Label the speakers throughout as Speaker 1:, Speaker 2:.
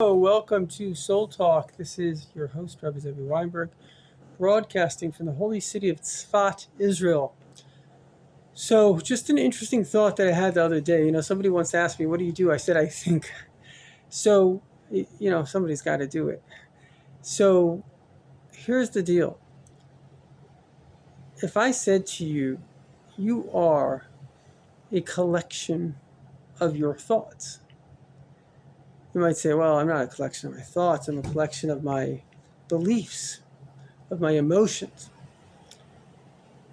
Speaker 1: Hello, welcome to Soul Talk. This is your host, Rabbi Zevi Weinberg, broadcasting from the holy city of Tzfat, Israel. So, just an interesting thought that I had the other day. Somebody once asked me, "What do you do?" I said, "I think." So, somebody's got to do it. So, here's the deal. If I said to you, you are a collection of your thoughts, you might say, well, I'm not a collection of my thoughts. I'm a collection of my beliefs, of my emotions.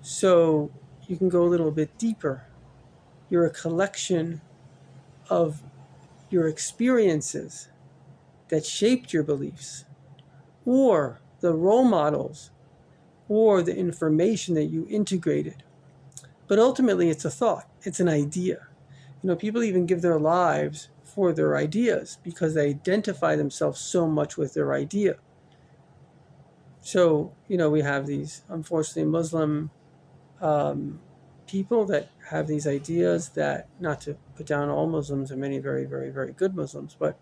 Speaker 1: So you can go a little bit deeper. You're a collection of your experiences that shaped your beliefs, or the role models, or the information that you integrated. But ultimately, it's a thought. It's an idea. People even give their lives for their ideas because they identify themselves so much with their idea. So, we have these, unfortunately, Muslim people that have these ideas that, not to put down all Muslims, and many very, very, very good Muslims, but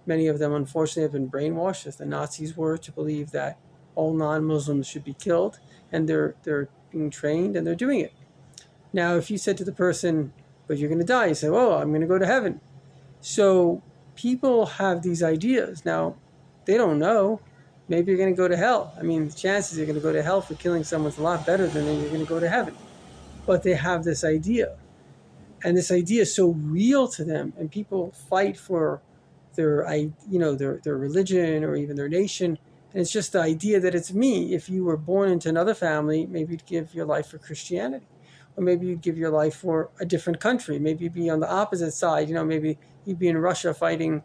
Speaker 1: many of them, unfortunately, have been brainwashed, as the Nazis were, to believe that all non-Muslims should be killed, and they're being trained, and they're doing it. Now, if you said to the person, but you're going to die, you say, well, I'm going to go to heaven. So people have these ideas. Now, they don't know. Maybe you're going to go to hell. The chances you're going to go to hell for killing someone's a lot better than you're going to go to heaven. But they have this idea. And this idea is so real to them. And people fight for their religion or even their nation. And it's just the idea that it's me. If you were born into another family, maybe you'd give your life for Christianity. Or maybe you'd give your life for a different country. Maybe you'd be on the opposite side. Maybe you'd be in Russia fighting,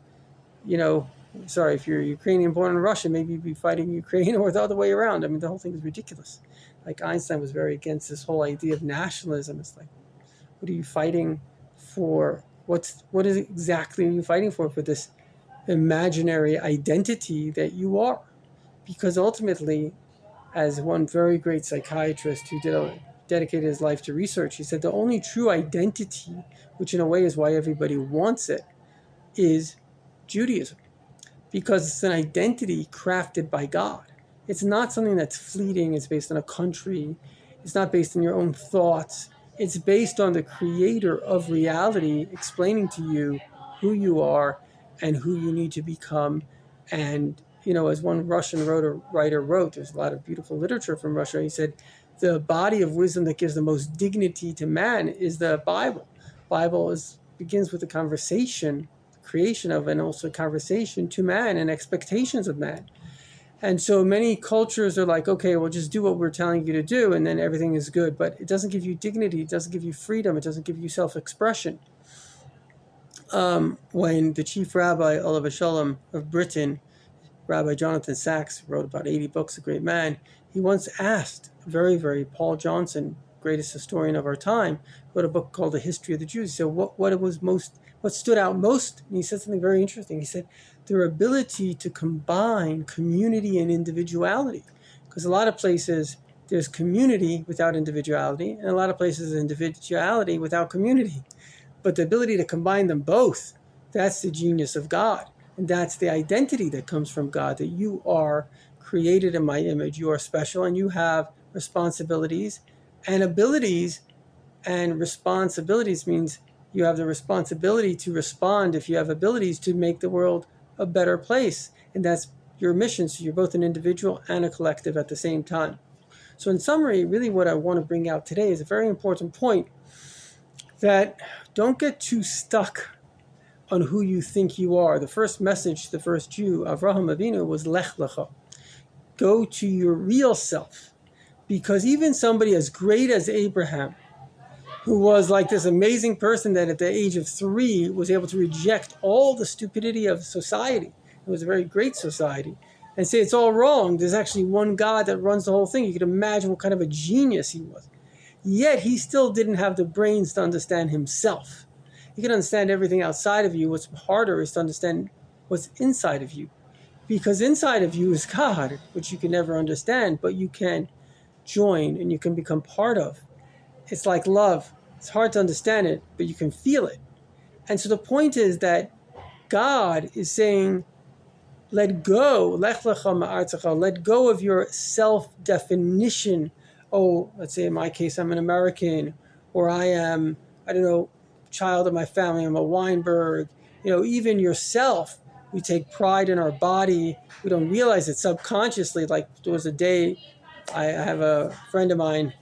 Speaker 1: if you're Ukrainian born in Russia, maybe you'd be fighting Ukraine, or the other way around. The whole thing is ridiculous. Like, Einstein was very against this whole idea of nationalism. It's like, what are you fighting for? What is exactly are you fighting for this imaginary identity that you are? Because ultimately, as one very great psychiatrist who dedicated his life to research, he said the only true identity, which in a way is why everybody wants it, is Judaism. Because it's an identity crafted by God. It's not something that's fleeting. It's based on a country. It's not based on your own thoughts. It's based on the creator of reality explaining to you who you are and who you need to become. And, as one Russian writer wrote, there's a lot of beautiful literature from Russia. He said, the body of wisdom that gives the most dignity to man is the Bible. Bible begins with a conversation, creation of, and also conversation to man and expectations of man. And so many cultures are like, okay, well, just do what we're telling you to do, and then everything is good. But it doesn't give you dignity. It doesn't give you freedom. It doesn't give you self-expression. When the chief rabbi, Oliver Shalom of Britain, Rabbi Jonathan Sacks, wrote about 80 books, a great man, he once asked Paul Johnson, greatest historian of our time, wrote a book called The History of the Jews. So what stood out most? And he said something very interesting. He said, their ability to combine community and individuality. Because a lot of places there's community without individuality, and a lot of places there's individuality without community. But the ability to combine them both, that's the genius of God. And that's the identity that comes from God, that you are created in my image, you are special, and you have responsibilities and abilities. And responsibilities means you have the responsibility to respond, if you have abilities, to make the world a better place. And that's your mission. So you're both an individual and a collective at the same time. So in summary, really what I want to bring out today is a very important point, that don't get too stuck on who you think you are. The first message to the first Jew, Avraham Avinu, was Lech Lecha. Go to your real self. Because even somebody as great as Abraham, who was like this amazing person that at the age of 3 was able to reject all the stupidity of society. It was a very great society. And say it's all wrong. There's actually one God that runs the whole thing. You could imagine what kind of a genius he was. Yet he still didn't have the brains to understand himself. You can understand everything outside of you. What's harder is to understand what's inside of you. Because inside of you is God, which you can never understand, but you can join and you can become part of. It's like love. It's hard to understand it, but you can feel it. And so the point is that God is saying, let go, lech lecha ma'artzecha, let go of your self-definition. Oh, let's say in my case, I'm an American, or I am, I don't know, child of my family, I'm a Weinberg. Even yourself, we take pride in our body. We don't realize it subconsciously. Like there was a day, I have a friend of mine,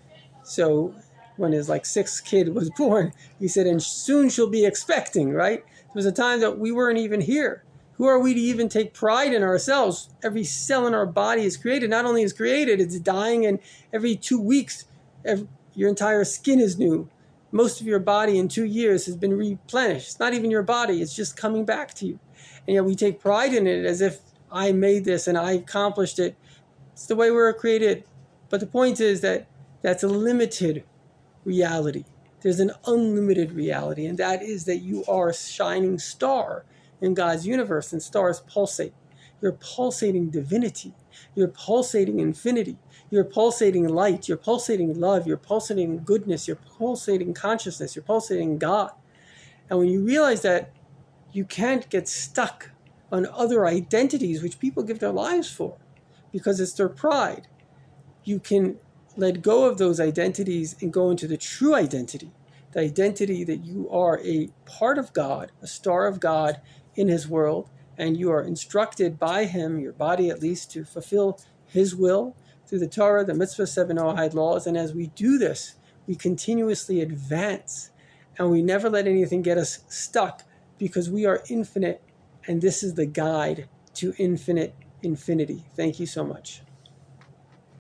Speaker 1: so when his sixth kid was born, he said, and soon she'll be expecting, right? There was a time that we weren't even here. Who are we to even take pride in ourselves? Every cell in our body is created. Not only is created, it's dying, and every 2 weeks, your entire skin is new. Most of your body in 2 years has been replenished. It's not even your body, it's just coming back to you. And yet we take pride in it as if I made this and I accomplished it. It's the way we were created. But the point is that that's a limited reality. There's an unlimited reality, and that is that you are a shining star in God's universe, and stars pulsate. You're pulsating divinity. You're pulsating infinity. You're pulsating light. You're pulsating love. You're pulsating goodness. You're pulsating consciousness. You're pulsating God. And when you realize that, you can't get stuck on other identities which people give their lives for because it's their pride. You can let go of those identities and go into the true identity, the identity that you are a part of God, a star of God in His world, and you are instructed by Him, your body at least, to fulfill His will through the Torah, the mitzvah, 7 Noahide laws. And as we do this, we continuously advance, and we never let anything get us stuck because we are infinite, and this is the guide to infinite infinity. Thank you so much.